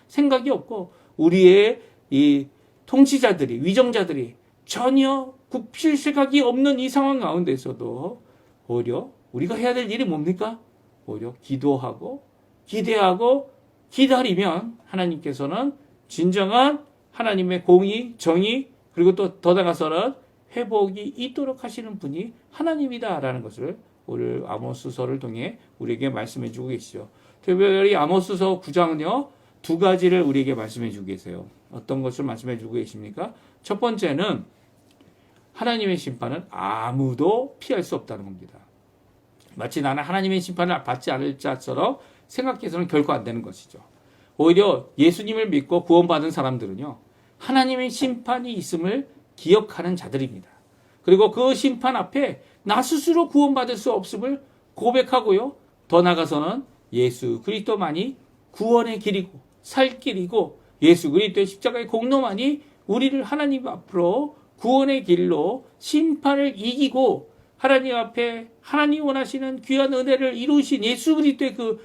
생각이 없고 우리의 이 통치자들이 위정자들이 전혀 굽힐 생각이 없는 이 상황 가운데서도 오히려 우리가 해야 될 일이 뭡니까? 오히려 기도하고 기대하고 기다리면 하나님께서는 진정한 하나님의 공의, 정의, 그리고 또 더 나아가서는 회복이 있도록 하시는 분이 하나님이다라는 것을 오늘 아모스서를 통해 우리에게 말씀해 주고 계시죠. 특별히 아모스서 9장은요, 두 가지를 우리에게 말씀해 주고 계세요. 어떤 것을 말씀해 주고 계십니까? 첫 번째는 하나님의 심판은 아무도 피할 수 없다는 겁니다. 마치 나는 하나님의 심판을 받지 않을 자처럼 생각해서는 결코 안 되는 것이죠. 오히려 예수님을 믿고 구원받은 사람들은요, 하나님의 심판이 있음을 기억하는 자들입니다. 그리고 그 심판 앞에 나 스스로 구원받을 수 없음을 고백하고요, 더 나아가서는 예수 그리스도만이 구원의 길이고 살 길이고 예수 그리스도의 십자가의 공로만이 우리를 하나님 앞으로 구원의 길로 심판을 이기고 하나님 앞에 하나님 원하시는 귀한 은혜를 이루신 예수 그리스도의 그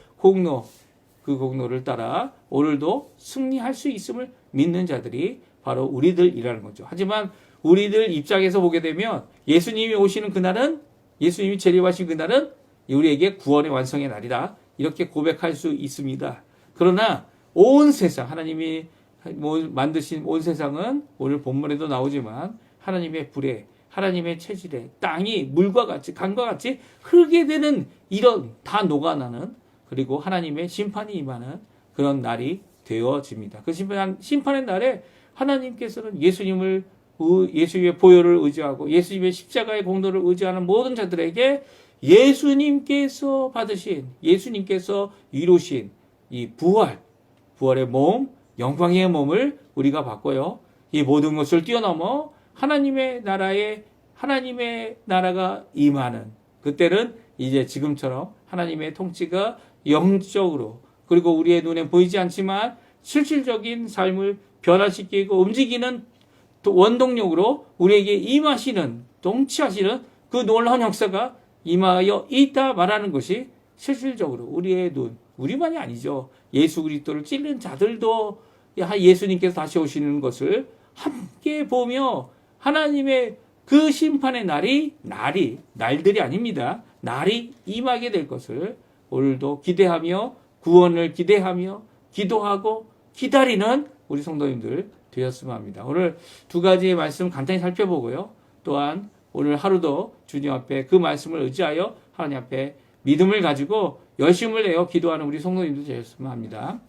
공로를 따라 오늘도 승리할 수 있음을 믿는 자들이 바로 우리들이라는 거죠. 하지만 우리들 입장에서 보게 되면 예수님이 오시는 그날은, 예수님이 재림하신 그날은 우리에게 구원의 완성의 날이다, 이렇게 고백할 수 있습니다. 그러나 온 세상, 하나님이 만드신 온 세상은 오늘 본문에도 나오지만 하나님의 불에, 하나님의 체질에 땅이 물과 같이 강과 같이 흐르게 되는, 이런 다 녹아나는, 그리고 하나님의 심판이 임하는 그런 날이 되어집니다. 그 심판의 날에 하나님께서는 예수님의 보혈을 의지하고 예수님의 십자가의 공로를 의지하는 모든 자들에게 예수님께서 받으신, 예수님께서 이루신 이 부활의 몸, 영광의 몸을 우리가 받고요, 이 모든 것을 뛰어넘어 하나님의 나라가 임하는 그때는 이제 지금처럼 하나님의 통치가 영적으로, 그리고 우리의 눈에 보이지 않지만 실질적인 삶을 변화시키고 움직이는 원동력으로 우리에게 임하시는, 통치하시는 그 놀라운 역사가 임하여 있다 말하는 것이 실질적으로 우리의 눈, 우리만이 아니죠. 예수 그리스도를 찔른 자들도 예수님께서 다시 오시는 것을 함께 보며 하나님의 그 심판의 날들이 아닙니다. 날이 임하게 될 것을 오늘도 기대하며 구원을 기대하며 기도하고 기다리는 우리 성도님들 되었으면 합니다. 오늘 두 가지의 말씀 간단히 살펴보고요, 또한 오늘 하루도 주님 앞에 그 말씀을 의지하여 하나님 앞에 믿음을 가지고 열심을 내어 기도하는 우리 성도님들 되었으면 합니다.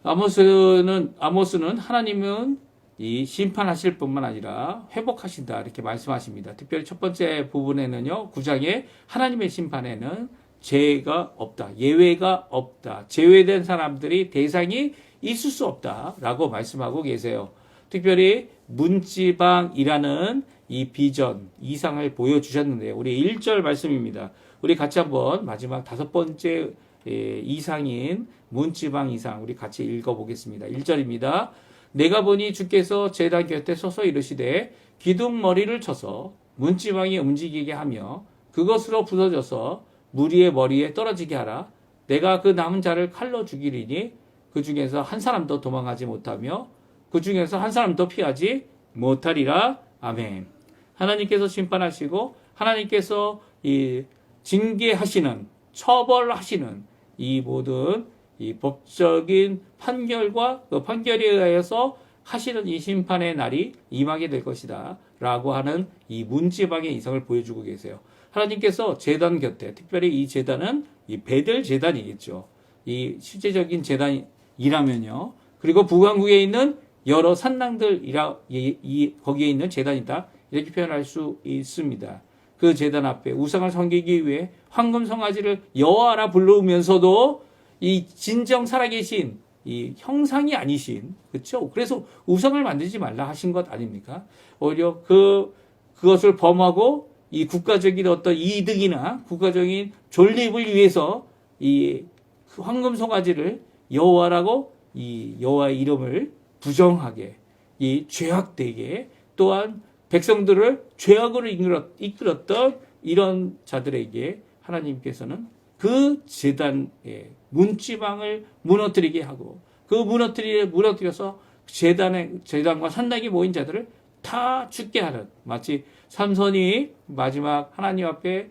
아모스는 하나님은 이 심판하실 뿐만 아니라 회복하신다, 이렇게 말씀하십니다. 특별히 첫 번째 부분에는요, 9장에 하나님의 심판에는 죄가 없다, 예외가 없다, 제외된 사람들이 대상이 있을 수 없다라고 말씀하고 계세요. 특별히 문지방이라는 이 비전, 이상을 보여주셨는데요. 우리 1절 말씀입니다. 우리 같이 한번 마지막 5번째 이상인 문지방 이상 우리 같이 읽어보겠습니다. 1절입니다. 내가 보니 주께서 제단 곁에 서서 이르시되 기둥머리를 쳐서 문지방이 움직이게 하며 그것으로 부서져서 무리의 머리에 떨어지게 하라. 내가 그 남은 자를 칼로 죽이리니 그 중에서 한 사람도 도망하지 못하며 그 중에서 한 사람도 피하지 못하리라. 아멘. 하나님께서 심판하시고 하나님께서 이 징계하시는, 처벌하시는 이 모든 이 법적인 판결과 그 판결에 의해서 하시는 이 심판의 날이 임하게 될 것이다 라고 하는 이 문지방의 이상을 보여주고 계세요. 하나님께서 제단 곁에, 특별히 이 제단은 이 베델 제단이겠죠. 이 실제적인 제단이라면요. 그리고 북왕국에 있는 여러 산당들이라 거기에 있는 제단이다, 이렇게 표현할 수 있습니다. 그 제단 앞에 우상을 섬기기 위해 황금 송아지를 여호와라 부르면서도 이 진정 살아계신 이 형상이 아니신, 그렇죠? 그래서 우상을 만들지 말라 하신 것 아닙니까? 오히려 그것을 범하고 이 국가적인 어떤 이득이나 국가적인 존립을 위해서 이 황금 송아지를 여호와라고 이 여호와의 이름을 부정하게, 이 죄악되게, 또한 백성들을 죄악으로 이끌었던 이런 자들에게 하나님께서는 그 제단의 문지방을 무너뜨리게 하고, 그 무너뜨려서 제단과 산당이 모인 자들을 다 죽게 하는, 마치 삼손이 마지막 하나님 앞에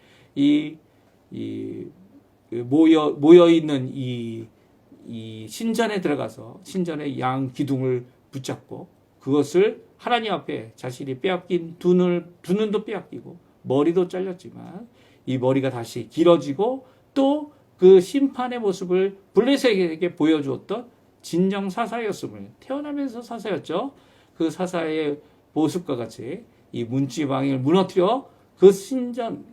모여 있는 이 신전에 들어가서 신전의 양 기둥을 붙잡고 그것을 하나님 앞에 자신이 빼앗긴 두 눈도 빼앗기고 머리도 잘렸지만 이 머리가 다시 길어지고 또 그 심판의 모습을 블레셋에게 보여주었던 진정 사사였음을, 태어나면서 사사였죠. 그 사사의 모습과 같이 이 문지방을 무너뜨려 그 신전,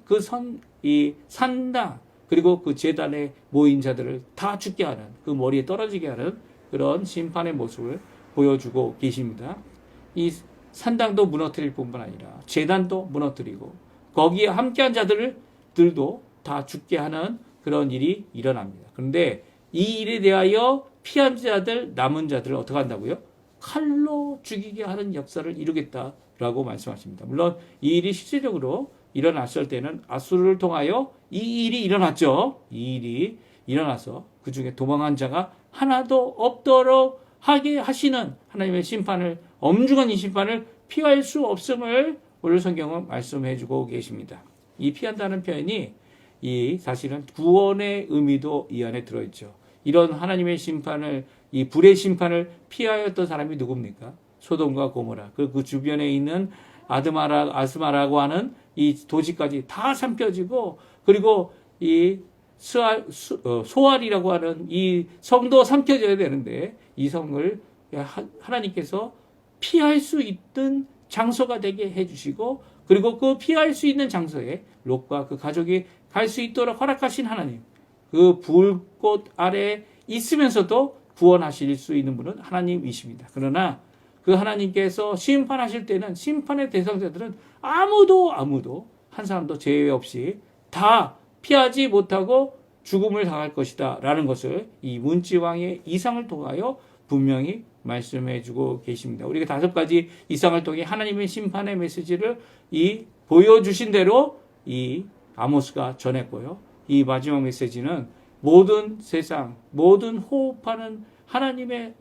이 산당, 그리고 그 제단에 모인 자들을 다 죽게 하는, 그 머리에 떨어지게 하는 그런 심판의 모습을 보여주고 계십니다. 이 산당도 무너뜨릴 뿐만 아니라 제단도 무너뜨리고 거기에 함께한 자들도 다 죽게 하는 그런 일이 일어납니다. 그런데 이 일에 대하여 피한 자들, 남은 자들을 어떻게 한다고요? 칼로 죽이게 하는 역사를 이루겠다라고 말씀하십니다. 물론 이 일이 실질적으로 일어났을 때는 아수르를 통하여 이 일이 일어났죠. 이 일이 일어나서 그 중에 도망한 자가 하나도 없도록 하게 하시는 하나님의 심판을, 엄중한 이 심판을 피할 수 없음을 오늘 성경은 말씀해 주고 계십니다. 이 피한다는 표현이 이 사실은 구원의 의미도 이 안에 들어있죠. 이런 하나님의 심판을, 이 불의 심판을 피하였던 사람이 누굽니까? 소돔과 고모라. 그 주변에 있는 아스마라고 하는 이 도시까지 다 삼켜지고, 그리고 이 소알이라고 하는 이 성도 삼켜져야 되는데, 이 성을 하나님께서 피할 수 있는 장소가 되게 해주시고, 그리고 그 피할 수 있는 장소에 롯과 그 가족이 갈 수 있도록 허락하신 하나님, 그 불꽃 아래 있으면서도 구원하실 수 있는 분은 하나님이십니다. 그러나 그 하나님께서 심판하실 때는 심판의 대상자들은 아무도 한 사람도 제외 없이 다 피하지 못하고 죽음을 당할 것이다 라는 것을 이 문지왕의 이상을 통하여 분명히 말씀해 주고 계십니다. 우리가 5가지 이상을 통해 하나님의 심판의 메시지를 보여주신 대로 이 아모스가 전했고요. 이 마지막 메시지는 모든 세상, 모든 호흡하는 하나님의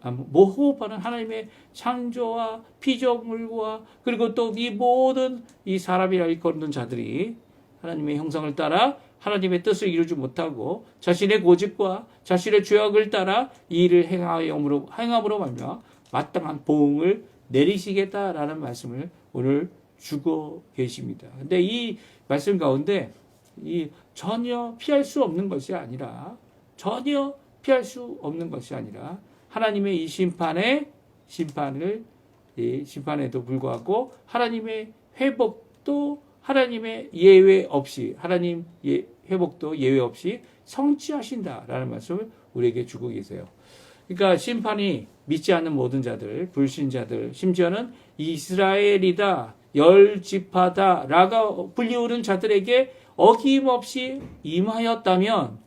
창조와 피조물과 그리고 또 이 모든 이 사람이라 일컫는 자들이 하나님의 형상을 따라 하나님의 뜻을 이루지 못하고 자신의 고집과 자신의 죄악을 따라 이 일을 행함으로 말미암아 마땅한 보응을 내리시겠다라는 말씀을 오늘 주고 계십니다. 근데 이 말씀 가운데 전혀 피할 수 없는 것이 아니라 하나님의 이 심판에도 불구하고 하나님의 회복도 하나님의 예외 없이 회복도 예외 없이 성취하신다라는 말씀을 우리에게 주고 계세요. 그러니까 심판이 믿지 않는 모든 자들, 불신자들, 심지어는 이스라엘이다, 열 지파다라고 불리우는 자들에게 어김없이 임하였다면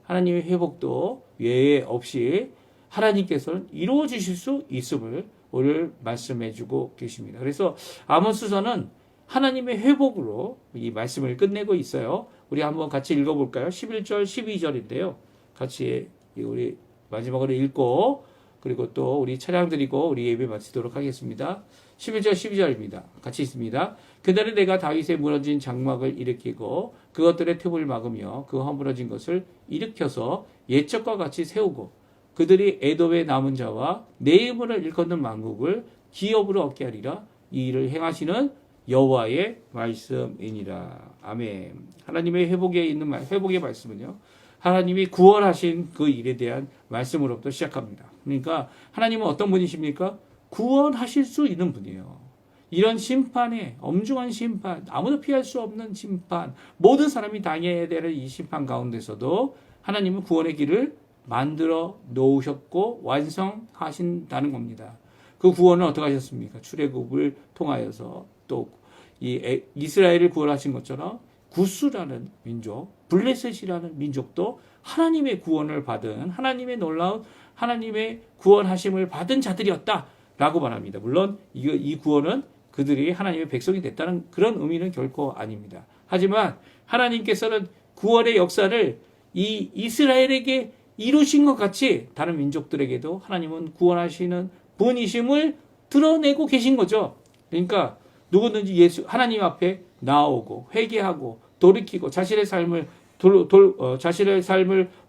하나님의 회복도 예외 없이 하나님께서는 이루어 주실 수 있음을 오늘 말씀해 주고 계십니다. 그래서 아모스서는 하나님의 회복으로 이 말씀을 끝내고 있어요. 우리 한번 같이 읽어볼까요? 11절, 12절인데요. 같이 우리 마지막으로 읽고 그리고 또 우리 찬양 드리고 우리 예배 마치도록 하겠습니다. 11절, 12절입니다. 같이 있습니다. 그날에 내가 다윗의 무너진 장막을 일으키고 그것들의 틈을 막으며 그 허물어진 것을 일으켜서 옛적과 같이 세우고 그들이 에돔의 남은 자와 내 이름을 일컫는 만국을 기업으로 얻게 하리라. 이 일을 행하시는 여호와의 말씀이니라. 아멘. 하나님의 회복의 말씀은요, 하나님이 구원하신 그 일에 대한 말씀으로부터 시작합니다. 그러니까 하나님은 어떤 분이십니까? 구원하실 수 있는 분이에요. 이런 심판에, 엄중한 심판, 아무도 피할 수 없는 심판, 모든 사람이 당해야 되는 이 심판 가운데서도 하나님은 구원의 길을 만들어 놓으셨고 완성하신다는 겁니다. 그 구원을 어떻게 하셨습니까? 출애굽을 통하여서 또 이스라엘을 구원하신 것처럼 구스라는 민족, 블레셋이라는 민족도 하나님의 구원을 받은, 하나님의 놀라운 하나님의 구원하심을 받은 자들이었다라고 말합니다. 물론 이 구원은 그들이 하나님의 백성이 됐다는 그런 의미는 결코 아닙니다. 하지만 하나님께서는 구원의 역사를 이 이스라엘에게 이루신 것 같이 다른 민족들에게도 하나님은 구원하시는 분이심을 드러내고 계신 거죠. 그러니까 누구든지 하나님 앞에 나오고 회개하고 돌이키고 자신의 삶을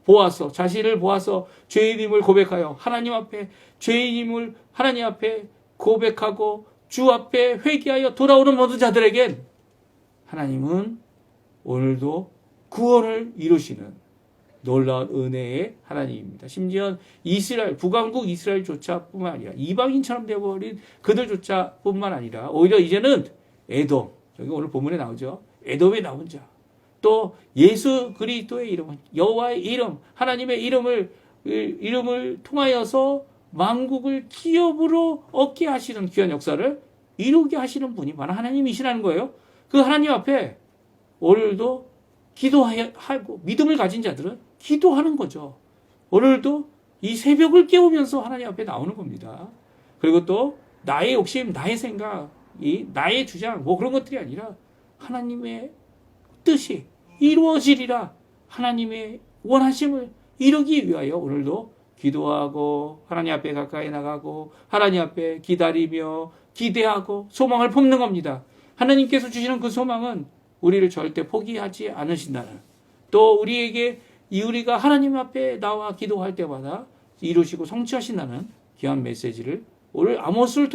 보아서 자신을 보아서 죄인임을 고백하여 하나님 앞에 죄인임을 하나님 앞에 고백하고 주 앞에 회개하여 돌아오는 모든 자들에겐 하나님은 오늘도 구원을 이루시는 놀라운 은혜의 하나님입니다. 심지어 북왕국 이스라엘조차 뿐만 아니라 이방인처럼 되어버린 그들조차 뿐만 아니라 오히려 이제는 에돔, 여기 오늘 본문에 나오죠. 에돔에 나온 자, 또 예수 그리스도의 이름은 여호와의 이름, 하나님의 이름을 통하여서 만국을 기업으로 얻게 하시는 귀한 역사를 이루게 하시는 분이 바로 하나님이시라는 거예요. 그 하나님 앞에 오늘도 기도하고 믿음을 가진 자들은 기도하는 거죠. 오늘도 이 새벽을 깨우면서 하나님 앞에 나오는 겁니다. 그리고 또 나의 욕심, 나의 생각, 나의 주장 뭐 그런 것들이 아니라 하나님의 뜻이 이루어지리라, 하나님의 원하심을 이루기 위하여 오늘도 기도하고 하나님 앞에 가까이 나가고 하나님 앞에 기다리며 기대하고 소망을 품는 겁니다. 하나님께서 주시는 그 소망은 우리를 절대 포기하지 않으신다는, 또 우리가 하나님 앞에 나와 기도할 때마다 이루시고 성취하신다는 귀한 메시지를 오늘 아모스를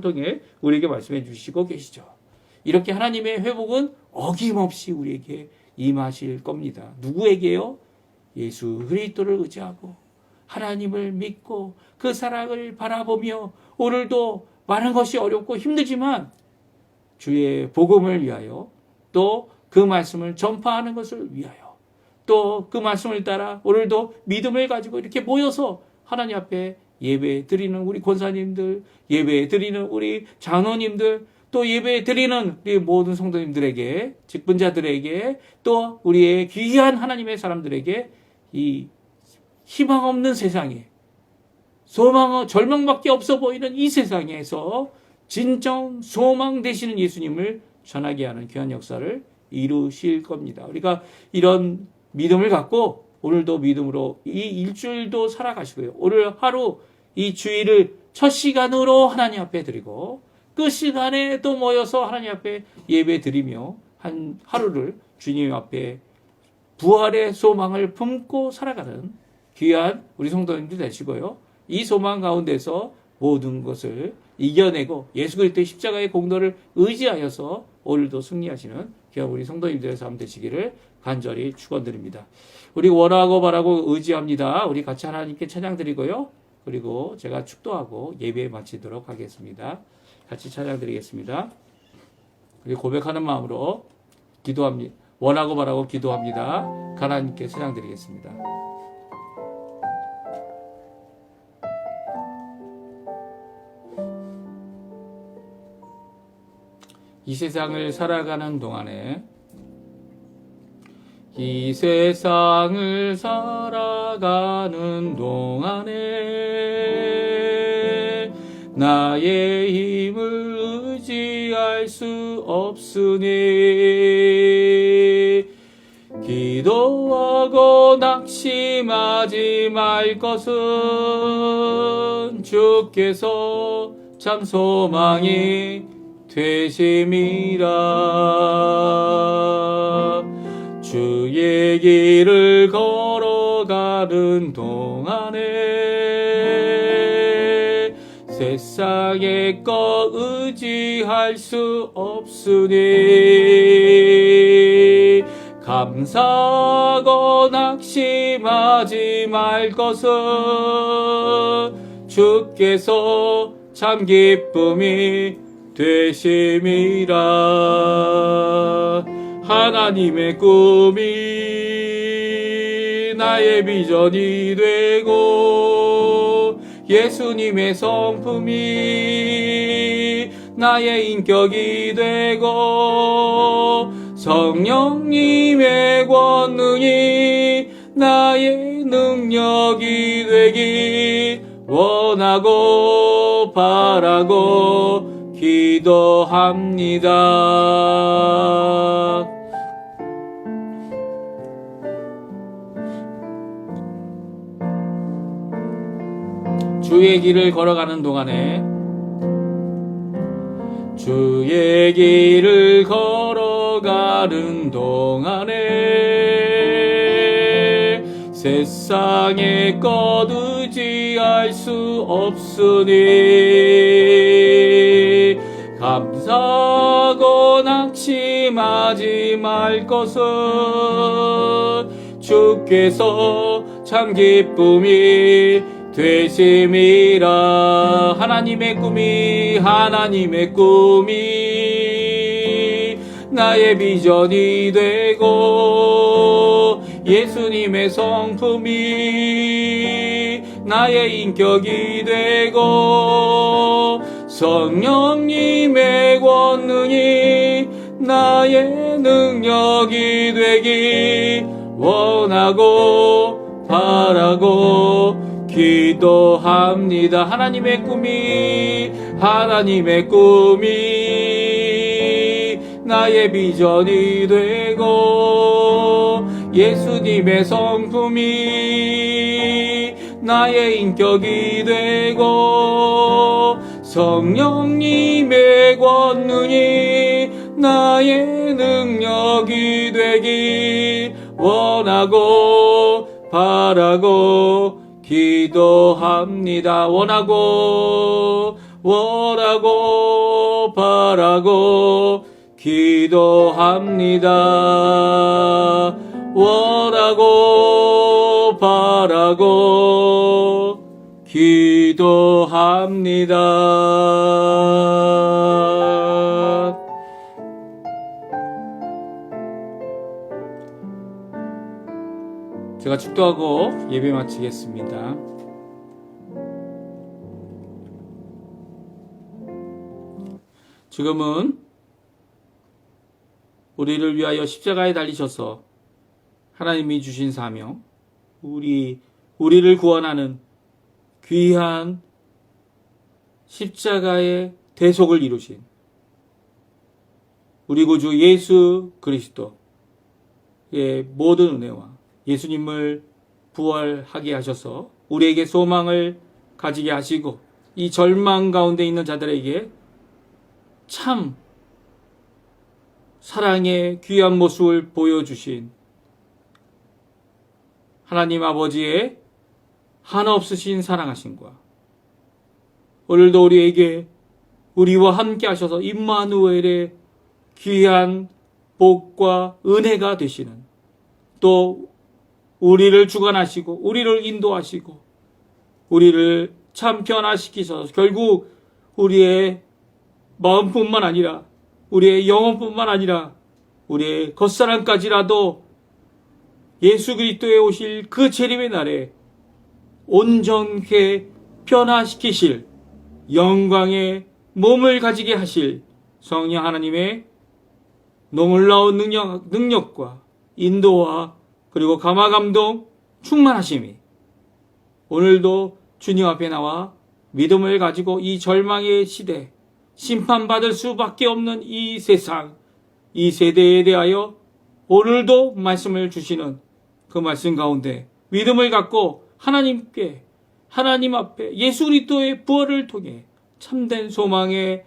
통해 우리에게 말씀해 주시고 계시죠. 이렇게 하나님의 회복은 어김없이 우리에게 임하실 겁니다. 누구에게요? 예수 그리스도를 의지하고 하나님을 믿고 그 사랑을 바라보며 오늘도 많은 것이 어렵고 힘들지만 주의 복음을 위하여, 또 그 말씀을 전파하는 것을 위하여, 또 그 말씀을 따라 오늘도 믿음을 가지고 이렇게 모여서 하나님 앞에 예배 드리는 우리 권사님들, 예배 드리는 우리 장로님들, 또 예배 드리는 우리 모든 성도님들에게, 직분자들에게, 또 우리의 귀한 하나님의 사람들에게 이 희망 없는 세상에, 절망밖에 없어 보이는 이 세상에서 진정 소망 되시는 예수님을 전하게 하는 귀한 역사를 이루실 겁니다. 우리가 이런 믿음을 갖고 오늘도 믿음으로 이 일주일도 살아가시고요. 오늘 하루 이 주일을 첫 시간으로 하나님 앞에 드리고 그 시간에 또 모여서 하나님 앞에 예배 드리며 한 하루를 주님 앞에 부활의 소망을 품고 살아가는 귀한 우리 성도님들 되시고요. 이 소망 가운데서 모든 것을 이겨내고 예수 그리스도의 십자가의 공로를 의지하여서 오늘도 승리하시는 귀한 우리 성도님들의 삶 되시기를 간절히 축원드립니다. 우리 원하고 바라고 의지합니다. 우리 같이 하나님께 찬양 드리고요. 그리고 제가 축도하고 예배 마치도록 하겠습니다. 같이 찬양 드리겠습니다. 우리 고백하는 마음으로 기도합니다. 원하고 바라고 기도합니다. 하나님께 찬양 드리겠습니다. 이 세상을 살아가는 동안에, 이 세상을 살아가는 동안에 나의 힘을 의지할 수 없으니 기도하고 낙심하지 말 것은 주께서 참 소망이 되심이라. 주의 길을 걸어가는 동안에 세상의 것 의지할 수 없으니 감사하고 낙심하지 말 것은 주께서 참 기쁨이 되심이라. 하나님의 꿈이 나의 비전이 되고 예수님의 성품이 나의 인격이 되고 성령님의 권능이 나의 능력이 되기 원하고 바라고 기도합니다. 주의 길을 걸어가는 동안에, 주의 길을 걸어가는 동안에 세상의 것 의지할 수 없으니 감사하고 낙심하지 말 것은 주께서 참 기쁨이 되심이라. 하나님의 꿈이 나의 비전이 되고 예수님의 성품이 나의 인격이 되고 성령님의 권능이 나의 능력이 되기 원하고 바라고 기도합니다. 하나님의 꿈이 나의 비전이 되고 예수님의 성품이 나의 인격이 되고 성령님의 권능이 나의 능력이 되기 원하고 바라고 기도합니다. 원하고 바라고 기도합니다. 원하고 바라고 기도합니다. 제가 축도하고 예배 마치겠습니다. 지금은 우리를 위하여 십자가에 달리셔서 하나님이 주신 사명, 우리를 구원하는 귀한 십자가의 대속을 이루신 우리 구주 예수 그리스도의 모든 은혜와 예수님을 부활하게 하셔서 우리에게 소망을 가지게 하시고 이 절망 가운데 있는 자들에게 참 사랑의 귀한 모습을 보여주신 하나님 아버지의 한없으신 사랑하심과 오늘도 우리에게 우리와 함께 하셔서 임마누엘의 귀한 복과 은혜가 되시는 또 우리를 주관하시고 우리를 인도하시고 우리를 참 변화시키셔서 결국 우리의 마음뿐만 아니라 우리의 영혼뿐만 아니라 우리의 겉사람까지라도 예수 그리스도에 오실 그 재림의 날에 온전케 변화시키실 영광의 몸을 가지게 하실 성령 하나님의 놀라운 능력과 인도와 그리고 감화감동 충만하심이 오늘도 주님 앞에 나와 믿음을 가지고 이 절망의 시대 심판받을 수밖에 없는 이 세상 이 세대에 대하여 오늘도 말씀을 주시는 그 말씀 가운데 믿음을 갖고 하나님 앞에 예수 그리스도의 부활을 통해 참된 소망을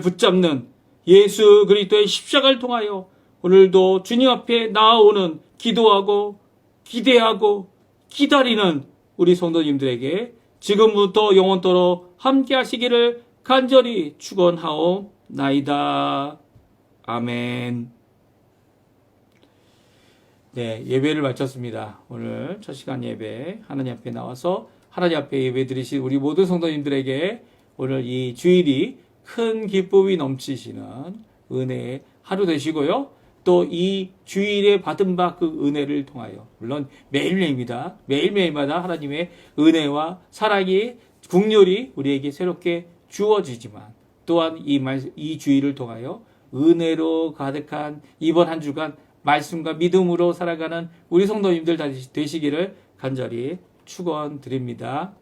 붙잡는 예수 그리스도의 십자가를 통하여 오늘도 주님 앞에 나아오는 기도하고 기대하고 기다리는 우리 성도님들에게 지금부터 영원토록 함께 하시기를 간절히 축원하옵나이다. 아멘. 네, 예배를 마쳤습니다. 오늘 첫 시간 예배 하나님 앞에 나와서 하나님 앞에 예배 드리신 우리 모든 성도님들에게 오늘 이 주일이 큰 기쁨이 넘치시는 은혜의 하루 되시고요. 또 이 주일에 받은 바 그 은혜를 통하여 물론 매일매일입니다. 매일매일마다 하나님의 은혜와 사랑이 국률이 우리에게 새롭게 주어지지만 또한 이 주일을 통하여 은혜로 가득한 이번 한 주간 말씀과 믿음으로 살아가는 우리 성도님들 되시기를 간절히 축원드립니다.